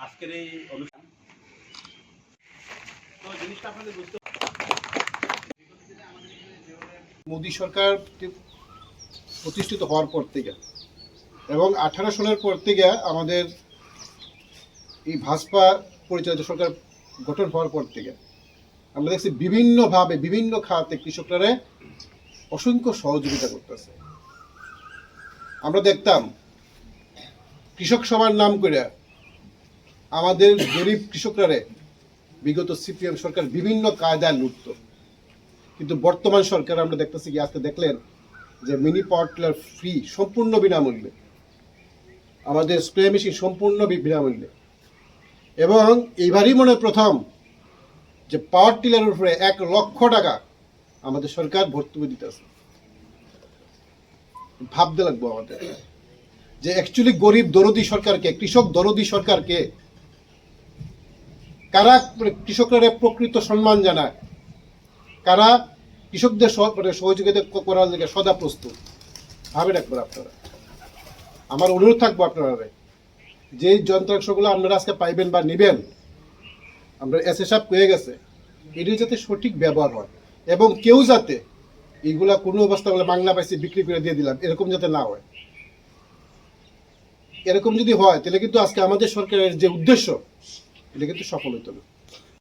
আজকের এই অনুষ্ঠান তো জিনিসটা আপনাদের বুঝতে মোদী সরকার প্রতিষ্ঠিত হওয়ার পর থেকে এবং 18 সালের পর থেকে আমাদের এই ভাজপা পরিচালিত সরকার গঠন হওয়ার পর থেকে আমরা দেখছি বিভিন্নভাবে বিভিন্ন খাতে কৃষকরা অসংখ্য সহযোগিতা করতেছে। আমরা দেখতাম কৃষক সভার নাম করে আমাদের গরিব কৃষকরা বিগত সিপিএম সরকার বিভিন্ন কায়দায় লুটত, কিন্তু বর্তমান সরকার আমরা দেখতেছি কি আজকে দেখলেন যে মিনি পাওয়ার টিলার ফ্রি, সম্পূর্ণ বিনামূল্যে, আমাদের স্প্রে মেশিন সম্পূর্ণ বিনামূল্যে, এবং এইবারই মনে প্রথম যে পাওয়ার টিলারের উপরে 1 লক্ষ টাকা আমাদের সরকার ভর্তুকি দিতেছে। ভাবতে লাগবো আমাদের যে অ্যাকচুয়ালি গরিব দরদি সরকারকে, কৃষক দরদি সরকারকে, কারা কৃষকরা প্রকৃত সম্মান জানায়, কারা কৃষকদের সহযোগিতা করার জন্য সদা প্রস্তুত। ভাবে রাখবেন আপনারা। আমার অনুরোধ থাকবো আপনারা যে যন্ত্রাংশগুলো আপনারা আজকে পাইবেন বা নেবেন, আমরা এসএসএফ হয়ে গেছে, এটি যাতে সঠিক ব্যবহার হয় এবং কেউ যাতে এইগুলা কোনো অবস্থা বলে বাংলা পাইছি বিক্রি করে দিয়ে দিলাম এরকম যাতে না হয়। এরকম যদি হয় তাহলে কিন্তু আজকে আমাদের সরকারের যে উদ্দেশ্য এটা কিন্তু সফল হতো না।